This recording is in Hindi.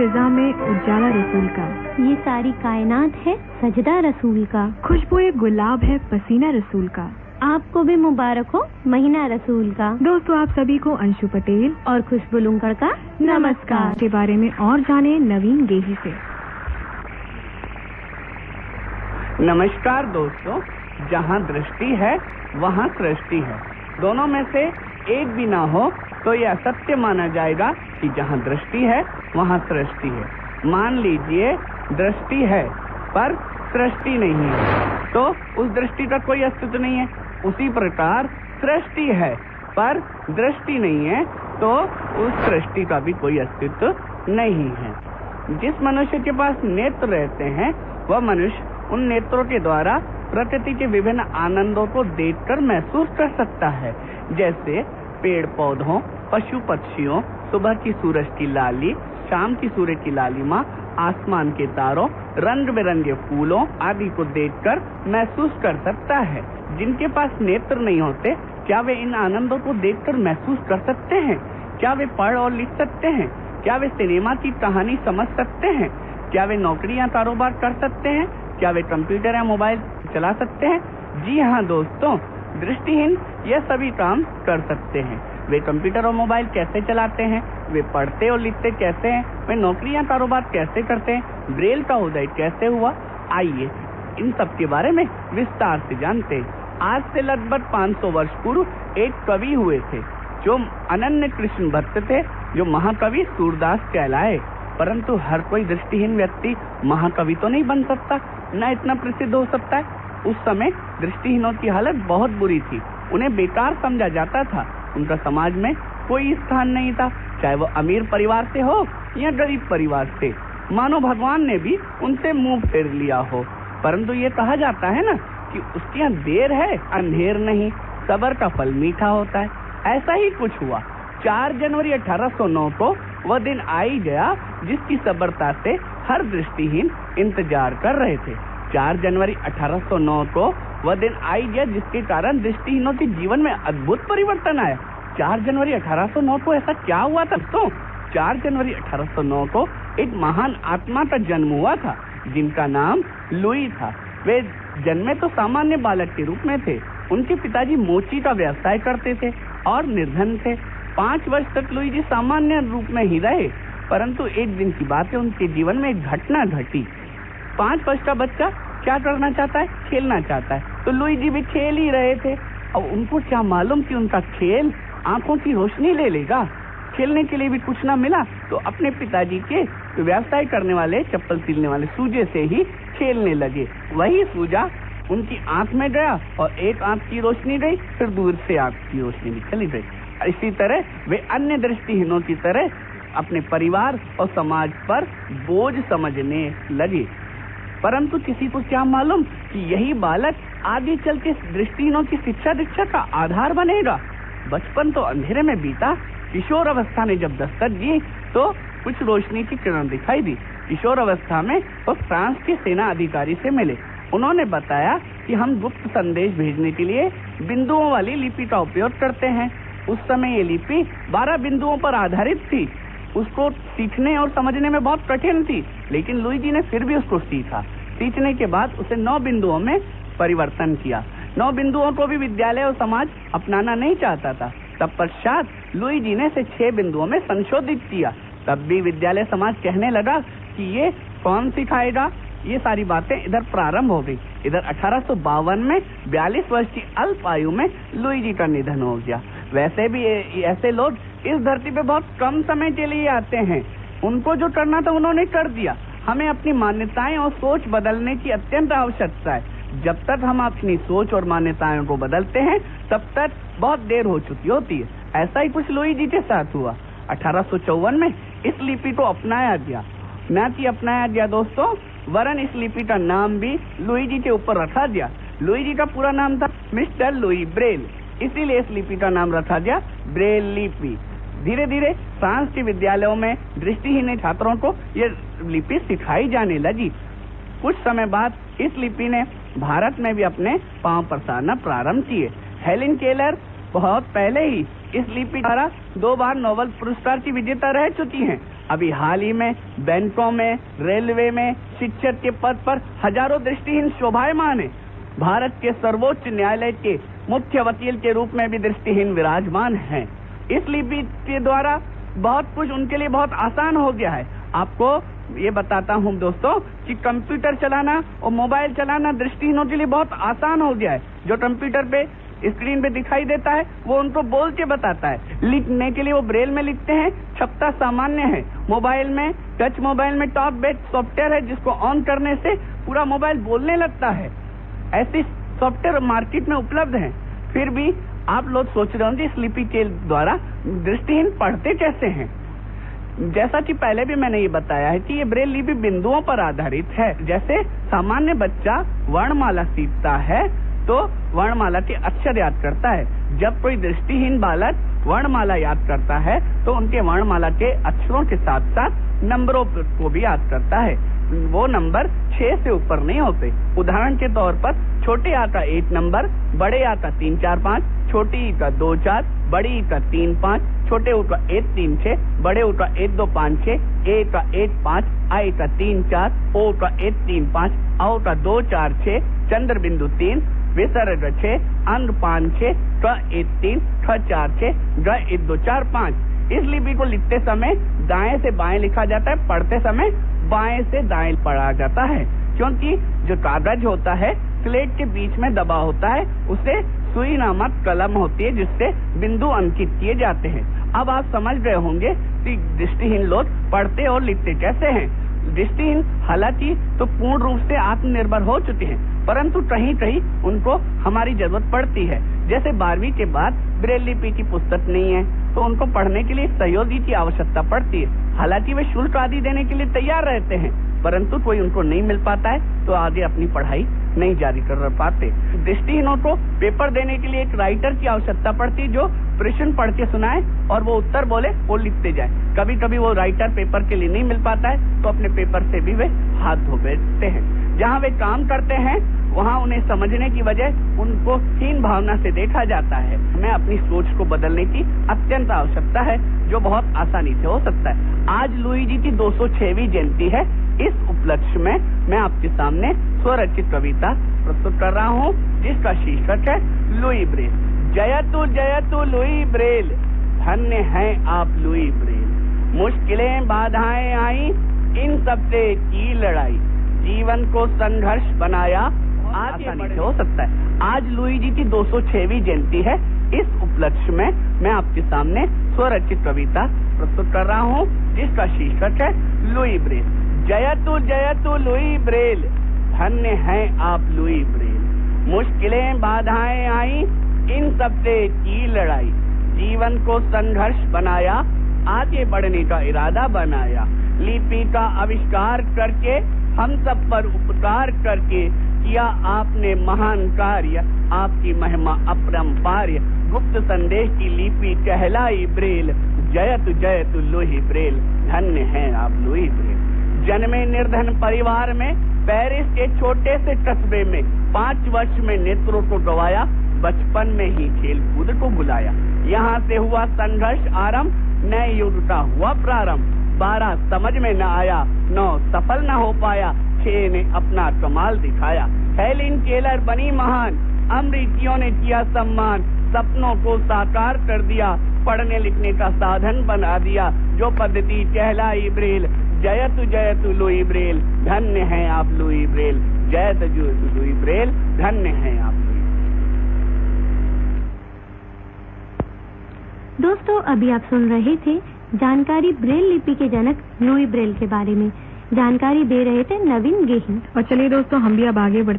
फिजा में उजाला रसूल का, ये सारी कायनात है सजदा रसूल का, खुशबुए गुलाब है पसीना रसूल का। आपको भी मुबारक हो महीना रसूल का। दोस्तों, आप सभी को अंशु पटेल और खुशबू लुंगड़ का नमस्कार। के बारे में और जाने नवीन गेही से। नमस्कार दोस्तों, जहाँ दृष्टि है वहाँ सृष्टि है। दोनों में से एक भी ना हो तो यह असत्य माना जाएगा कि जहाँ दृष्टि है वहाँ सृष्टि है। मान लीजिए दृष्टि है पर सृष्टि नहीं है, तो उस दृष्टि का कोई अस्तित्व नहीं है। उसी प्रकार सृष्टि है पर दृष्टि नहीं है, तो उस सृष्टि का भी कोई अस्तित्व नहीं है। जिस मनुष्य के पास नेत्र रहते हैं वह मनुष्य उन नेत्रों के द्वारा प्रकृति के विभिन्न आनंदों को देखकर महसूस कर सकता है, जैसे पेड़ पौधों, पशु पक्षियों, सुबह की सूरज की लाली, शाम की सूर्य की लालिमा, आसमान के तारों, रंग बिरंगे फूलों आदि को देखकर महसूस कर सकता है। जिनके पास नेत्र नहीं होते, क्या वे इन आनंदों को देखकर महसूस कर सकते हैं? क्या वे पढ़ और लिख सकते हैं? क्या वे सिनेमा की कहानी समझ सकते हैं? क्या वे नौकरी या कारोबार कर सकते हैं? क्या वे कंप्यूटर या मोबाइल चला सकते हैं? जी हाँ दोस्तों, दृष्टिहीन यह सभी काम कर सकते हैं। वे कंप्यूटर और मोबाइल कैसे चलाते हैं, वे पढ़ते और लिखते कैसे हैं, वे नौकरी या कारोबार कैसे करते हैं, ब्रेल का उदय कैसे हुआ, आइए इन सब के बारे में विस्तार से जानते हैं। आज से लगभग 500 वर्ष पूर्व एक कवि हुए थे जो अनन्य कृष्ण भक्त थे, जो महाकवि सूरदास कहलाए। परंतु हर कोई दृष्टिहीन व्यक्ति महाकवि तो नहीं बन सकता, न इतना प्रसिद्ध हो सकता है। उस समय दृष्टिहीनों की हालत बहुत बुरी थी, उन्हें बेकार समझा जाता था। उनका समाज में कोई स्थान नहीं था, चाहे वो अमीर परिवार से हो या गरीब परिवार से। मानो भगवान ने भी उनसे मुंह फेर लिया हो। परंतु ये कहा जाता है ना कि उसके यहाँ देर है अंधेर नहीं, सब्र का फल मीठा होता है। ऐसा ही कुछ हुआ। 4 जनवरी 1809 को वह दिन आ ही गया जिसकी सब्रता से हर दृष्टिहीन इंतजार कर रहे थे। 4 जनवरी 1809 को वह दिन आ ही गया जिसके कारण दृष्टिहीनों के जीवन में अद्भुत परिवर्तन आया। 4 जनवरी 1809 को ऐसा क्या हुआ था? तो 4 जनवरी 1809 को एक महान आत्मा का जन्म हुआ था जिनका नाम लुई था। वे जन्मे तो सामान्य बालक के रूप में थे। उनके पिताजी मोची का व्यवसाय करते थे और निर्धन थे। 5 वर्ष तक लुई जी सामान्य रूप में ही रहे, परंतु एक दिन की बात है, उनके जीवन में एक घटना घटी। 5 वर्ष का बच्चा क्या करना चाहता है? खेलना चाहता है। तो लुई जी भी खेल ही रहे थे। अब उनको क्या मालूम कि उनका खेल आंखों की रोशनी ले लेगा। खेलने के लिए भी कुछ ना मिला तो अपने पिताजी के व्यवसाय करने वाले, चप्पल सिलने वाले सूजे से ही खेलने लगे। वही सूजा उनकी आंख में गया और एक आंख की रोशनी गई, फिर दूर से आंख की रोशनी भी चली गई। इसी तरह वे अन्य दृष्टिहीनों की तरह अपने परिवार और समाज पर बोझ समझने लगे। परंतु किसी को क्या मालूम कि यही बालक आगे चल के दृष्टिहीनों की शिक्षा दीक्षा का आधार बनेगा। बचपन तो अंधेरे में बीता। किशोर अवस्था ने जब दस्तक दी तो कुछ रोशनी की किरण दिखाई दी। किशोर अवस्था में वो फ्रांस के सेना अधिकारी से मिले। उन्होंने बताया कि हम गुप्त संदेश भेजने के लिए बिंदुओं वाली लिपि का उपयोग करते हैं। उस समय ये लिपि 12 बिंदुओं पर आधारित थी। उसको सीखने और समझने में बहुत कठिन थी, लेकिन लुई जी ने फिर भी उसको सीखा। सीखने के बाद उसे 9 बिंदुओं में परिवर्तन किया। 9 बिंदुओं को भी विद्यालय और समाज अपनाना नहीं चाहता था। तत्पश्चात लुई जी ने इसे 6 बिंदुओं में संशोधित किया। तब भी विद्यालय समाज कहने लगा कि ये कौन सिखाएगा। ये सारी बातें इधर प्रारंभ हो गई। इधर 1852 में 42 वर्ष की अल्प आयु में लुई जी का निधन हो गया। वैसे भी ऐसे लोग इस धरती पे बहुत कम समय के लिए आते हैं। उनको जो करना था उन्होंने कर दिया। हमें अपनी मान्यताएं और सोच बदलने की अत्यंत आवश्यकता है। जब तक हम अपनी सोच और मान्यताओं को बदलते हैं तब तक बहुत देर हो चुकी होती है। ऐसा ही कुछ लुई जी के साथ हुआ। 1854 में इस लिपि को अपनाया गया। न कि अपनाया गया दोस्तों, वरन इस लिपि का नाम भी लुई जी के ऊपर रखा गया। लुई जी का पूरा नाम था मिस्टर लुई ब्रेल, इसीलिए इस लिपि का नाम रखा गया ब्रेल लिपि। धीरे धीरे फ्रांस के विद्यालयों में दृष्टिहीन छात्रों को यह लिपि सिखाई जाने लगी। कुछ समय बाद इस लिपि ने भारत में भी अपने पांव पसारना प्रारंभ किए। हेलेन केलर बहुत पहले ही इस लिपि द्वारा 2 बार नोबेल पुरस्कार की विजेता रह चुकी हैं। अभी हाल ही में बैंकों में, रेलवे में शिक्षक के पद पर हजारों दृष्टिहीन शोभायमान है। भारत के सर्वोच्च न्यायालय के मुख्य वकील के रूप में भी दृष्टिहीन विराजमान हैं। इस लिपि के द्वारा बहुत कुछ उनके लिए बहुत आसान हो गया है। आपको ये बताता हूँ दोस्तों कि कंप्यूटर चलाना और मोबाइल चलाना दृष्टिहीनों के लिए बहुत आसान हो गया है। जो कंप्यूटर पे स्क्रीन पे दिखाई देता है वो उनको बोल के बताता है। लिखने के लिए वो ब्रेल में लिखते हैं, छपता सामान्य है। मोबाइल में, टच मोबाइल में टॉप बेट सॉफ्टवेयर है जिसको ऑन करने से पूरा मोबाइल बोलने लगता है। ऐसी सॉफ्टवेयर मार्केट में उपलब्ध हैं। फिर भी आप लोग सोच रहे होंगे इस लिपि के द्वारा दृष्टिहीन पढ़ते कैसे हैं। जैसा कि पहले भी मैंने ये बताया है कि ये ब्रेल लिपि बिंदुओं पर आधारित है। जैसे सामान्य बच्चा वर्णमाला सीखता है तो वर्णमाला के अक्षर याद करता है। जब कोई दृष्टिहीन बालक वर्णमाला याद करता है तो उनके वर्णमाला के अक्षरों के साथ साथ नंबरों को भी याद करता है। वो नंबर 6 से ऊपर नहीं होते। उदाहरण के तौर पर छोटे आ का 8 नंबर, बड़े आ का 3 4 5, छोटी ई का 2 4, बड़ी ई का 3 5, छोटे ऊ का 1 3 6, बड़े ऊ का 1 2 5 6, ए का 1 5, आई का 3 4, ओ का 1 3 5, औ का 2 4 6, चंद्र बिंदु 3, विसर्ग 6, अंग 5 6, क 1 3, ख 4 6, ग 1 2 4 5। इस लिपि को लिखते समय दाएं से बाएं लिखा जाता है, पढ़ते समय बाएं से दाएं पढ़ा जाता है। क्योंकि जो कागज होता है स्लेट के बीच में दबा होता है, उसे सुई नामक कलम होती है जिससे बिंदु अंकित किए जाते हैं। अब आप समझ गए होंगे कि दृष्टिहीन लोग पढ़ते और लिखते कैसे हैं। दृष्टिहीन हालांकि तो पूर्ण रूप से आत्मनिर्भर हो चुके हैं, परंतु कहीं कहीं उनको हमारी जरूरत पड़ती है। जैसे 12वीं के बाद ब्रेल लिपि की पुस्तक नहीं है तो उनको पढ़ने के लिए सहयोगी की आवश्यकता पड़ती है। हालांकि वे शुल्क आदि देने के लिए तैयार रहते हैं, परंतु कोई उनको नहीं मिल पाता है तो आगे अपनी पढ़ाई नहीं जारी कर पाते। दृष्टिहीनों को पेपर देने के लिए एक राइटर की आवश्यकता पड़ती है जो प्रश्न पढ़ के सुनाए और वो उत्तर बोले, वो लिखते जाए। कभी कभी वो राइटर पेपर के लिए नहीं मिल पाता है तो अपने पेपर से भी वे हाथ धो बैठते हैं। जहाँ वे काम करते हैं वहाँ उन्हें समझने की वजह उनको हीन भावना से देखा जाता है। हमें अपनी सोच को बदलने की अत्यंत आवश्यकता है जो बहुत आसानी से हो सकता है। आज लुई जी की 206वीं जयंती है। इस उपलक्ष्य में मैं आपके सामने स्वरचित कविता प्रस्तुत कर रहा हूँ जिसका शीर्षक है लुई ब्रेल। जयतु लुई ब्रेल, धन्य हैं आप लुई ब्रेल। मुश्किलें बाधाएं आई, इन सबसे की लड़ाई, जीवन को संघर्ष बनाया, आसानी से हो सकता है। आज लुई जी की 206वीं जयंती है। इस उपलक्ष्य में मैं आपके सामने स्वरचित कविता प्रस्तुत कर रहा हूँ जिसका शीर्षक है लुई ब्रेल। जयतु लुई ब्रेल, धन्य हैं आप लुई ब्रेल। मुश्किलें बाधाएं आई, इन सबसे की लड़ाई, जीवन को संघर्ष बनाया, आगे बढ़ने का इरादा बनाया। लिपि का आविष्कार करके हम सब पर उपकार करके किया आपने महान कार्य, आपकी महिमा अपरंपार्य। गुप्त संदेश की लिपि कहलाई ब्रेल। जयतु लुई ब्रेल, धन्य हैं आप लुई ब्रेल। जन्मे निर्धन परिवार में, पेरिस के छोटे से कस्बे में, 5 वर्ष में नेत्रों को गवाया, बचपन में ही खेल कूद को बुलाया। यहाँ से हुआ संघर्ष आरंभ, नए युग का हुआ प्रारंभ। 12 समझ में न आया, 9 सफल न हो पाया, 6 ने अपना कमाल दिखाया। हेलेन केलर बनी महान, अमरीकियों ने किया सम्मान, सपनों को साकार कर दिया, पढ़ने लिखने का साधन बना दिया। जो पद्धति कहलाई ब्रेल। जयतु लुई ब्रेल, धन्य हैं आप लुई ब्रेल। जयतु लुई ब्रेल, धन्य हैं आप लुई। दोस्तों अभी आप सुन रहे थे जानकारी ब्रेल लिपि के जनक लुई ब्रेल के बारे में। जानकारी दे रहे थे नवीन गेही। और चलिए दोस्तों हम भी अब आगे बढ़ते